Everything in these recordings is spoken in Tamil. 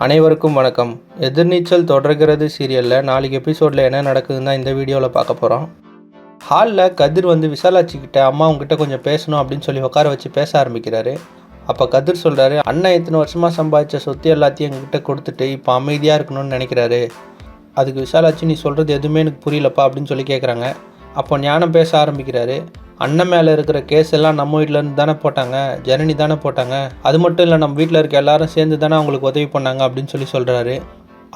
அனைவருக்கும் வணக்கம். எதிர்நீச்சல் தொடர்கிறது சீரியலில் நாளைக்கு எபிசோடில் என்ன நடக்குதுன்னு தான் இந்த வீடியோவில் பார்க்க போகிறோம். ஹாலில் கதிர் வந்து விசாலாட்சிக்கிட்ட அம்மா உங்ககிட்ட கொஞ்சம் பேசணும் அப்படின்னு சொல்லி உட்கார வச்சு பேச ஆரம்பிக்கிறாரு. அப்போ கதிர் சொல்கிறாரு, அண்ணன் இத்தனை வருஷமாக சம்பாதிச்ச சொத்து எல்லாத்தையும் எங்ககிட்ட கொடுத்துட்டு இப்போ அமைதியாக இருக்கணும்னு நினைக்கிறாரு. அதுக்கு விசாலாட்சி, நீ சொல்கிறது எதுவுமே எனக்கு புரியலப்பா அப்படின்னு சொல்லி கேட்குறாங்க. அப்போ ஞானம் பேச ஆரம்பிக்கிறாரு. அண்ணன் மேலே இருக்கிற கேஸ் எல்லாம் நம்ம வீட்டிலேருந்து தானே போட்டாங்க, ஜனனி தானே போட்டாங்க. அது மட்டும் இல்லை, நம்ம வீட்டில் இருக்க எல்லாரும் சேர்ந்து தானே அவங்களுக்கு உதவி பண்ணாங்க அப்படின்னு சொல்லி சொல்கிறாரு.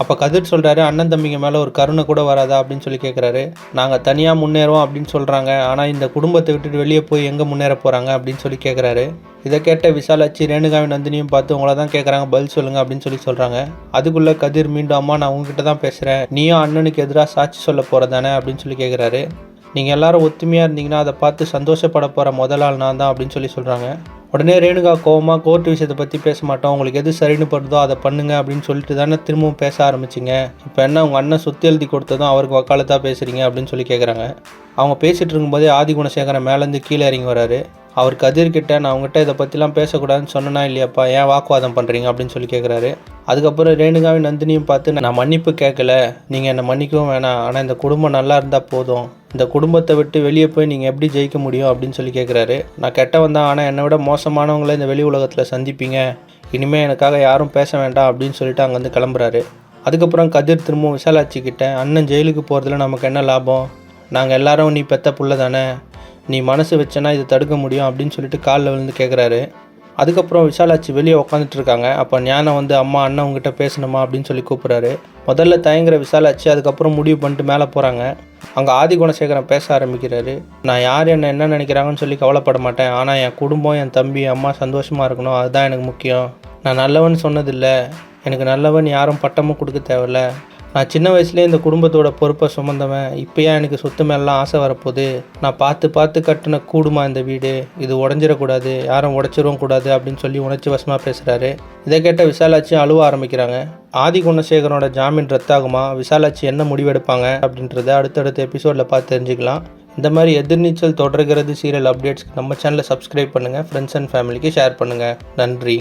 அப்போ கதிர் சொல்கிறாரு, அண்ணன் தம்பிங்க மேலே ஒரு கருணை கூட வராதா அப்படின்னு சொல்லி கேட்குறாரு. நாங்கள் தனியாக முன்னேறுவோம் அப்படின்னு சொல்கிறாங்க, ஆனால் இந்த குடும்பத்தை விட்டுட்டு வெளியே போய் எங்கே முன்னேற போகிறாங்க அப்படின்னு சொல்லி கேட்குறாரு. இதை கேட்ட விசாலாட்சி ரேணுகாவின் நந்தினியும் பார்த்து உங்களை தான் கேட்குறாங்க, பதில் சொல்லுங்கள் அப்படின்னு சொல்லி சொல்கிறாங்க. அதுக்குள்ளே கதிர் மீண்டும், அம்மா நான் உங்ககிட்ட தான் பேசுகிறேன், நீயும் அண்ணனுக்கு எதிராக சாட்சி சொல்ல போகிறதானே அப்படின்னு சொல்லி கேட்குறாரு. நீங்கள் எல்லாரும் ஒத்துமையாக இருந்தீங்கன்னா அதை பார்த்து சந்தோஷப்பட போகிற முதல் ஆள் நான் தான் அப்படின்னு சொல்லி சொல்கிறாங்க. உடனே ரேணுகா கோவமாக, கோர்ட்டு விஷயத்தை பற்றி பேச மாட்டோம், உங்களுக்கு எது சரின்னு படுதோ அதை பண்ணுங்க அப்படின்னு சொல்லிட்டு தானே திரும்பவும் பேச ஆரம்பிச்சிங்க. இப்போ என்ன உங்கள் அண்ணன் சொத்து எழுதி கொடுத்ததும் அவருக்கு வக்காலத்தாக பேசுகிறீங்க அப்படின்னு சொல்லி கேட்குறாங்க. அவங்க பேசிகிட்டு இருக்கும்போதே ஆதி குணசேகரன் மேலேருந்து கீழே இறங்கி வராரு. அவர் கதிர்கிட்ட, நான் அவங்ககிட்ட இதை பற்றிலாம் பேசக்கூடாதுன்னு சொன்னனா இல்லையாப்பா, ஏன் வாக்குவாதம் பண்ணுறீங்க அப்படின்னு சொல்லி கேட்குறாரு. அதுக்கப்புறம் ரேணுகாவின் நந்தினியும் பார்த்து, நான் மன்னிப்பு கேட்கல, நீங்கள் என்னை மன்னிக்கவும் வேணாம், ஆனால் இந்த குடும்பம் நல்லா இருந்தால் போதும், இந்த குடும்பத்தை விட்டு வெளியே போய் நீங்கள் எப்படி ஜெயிக்க முடியும் அப்படின்னு சொல்லி கேட்குறாரு. நான் கெட்டவன் தான், ஆனால் என்னை விட மோசமானவங்கள இந்த வெளி உலகத்தில் சந்திப்பீங்க, இனிமேல் எனக்காக யாரும் பேச வேண்டாம் அப்படின்னு சொல்லிட்டு அங்கேருந்து கிளம்புறாரு. அதுக்கப்புறம் கதிர் திரும்பவும் விசாலாட்சிக்கிட்ட, அண்ணன் ஜெயிலுக்கு போகிறதுல நமக்கு என்ன லாபம், நாங்கள் எல்லாரும் நீ பெத்த புள்ள தானே, நீ மனசு வச்சனா இதை தடுக்க முடியும் அப்படின்னு சொல்லிட்டு காலில் விழுந்து கேட்குறாரு. அதுக்கப்புறம் விசாலாட்சி வெளியே உட்காந்துட்டு இருக்காங்க. அப்போ ஞானம் வந்து, அம்மா அண்ணன் உங்ககிட்ட பேசணுமா அப்படின்னு சொல்லி கூப்பிட்றாரு. முதல்ல தயங்குற விசாலாட்சி அதுக்கப்புறம் முடிவு பண்ணிட்டு மேலே போகிறாங்க. அங்கே ஆதி குணசேகரன் பேச ஆரம்பிக்கிறாரு. நான் யார் என்ன நினைக்கிறாங்கன்னு சொல்லி கவலைப்பட மாட்டேன், ஆனால் என் குடும்பம், என் தம்பி, அம்மா சந்தோஷமாக இருக்கணும், அதுதான் எனக்கு முக்கியம். நான் நல்லவன் சொன்னதில்லை, எனக்கு நல்லவன் யாரும் பட்டமும் கொடுக்க தேவையில்ல, நான் சின்ன வயசுலேயே இந்த குடும்பத்தோட பொறுப்பை சுமந்தவன், இப்போயா எனக்கு சொத்து மேலாம் ஆசை வரப்போகுது, நான் பார்த்து கட்டின கூடுமா இந்த வீடு, இது உடஞ்சிடக்கூடாது, யாரும் உடச்சிடவும் கூடாது அப்படின்னு சொல்லி உணர்ச்சி வசமாக பேசுகிறாரு. இதை கேட்ட விசாலாட்சி அழுவ ஆரம்பிக்கிறாங்க. ஆதி குணசேகரனோட ஜாமீன் ரத்தாகுமா, விசாலாட்சி என்ன முடிவெடுப்பாங்க அப்படின்றத அடுத்தடுத்த எபிசோடில் பார்த்து தெரிஞ்சுக்கலாம். இந்த மாதிரி எதிர்நீச்சல் தொடர்கிறது சீரியல் அப்டேட்ஸ்க்கு நம்ம சேனலை சப்ஸ்கிரைப் பண்ணுங்கள், ஃப்ரெண்ட்ஸ் அண்ட் ஃபேமிலிக்கு ஷேர் பண்ணுங்கள். நன்றி.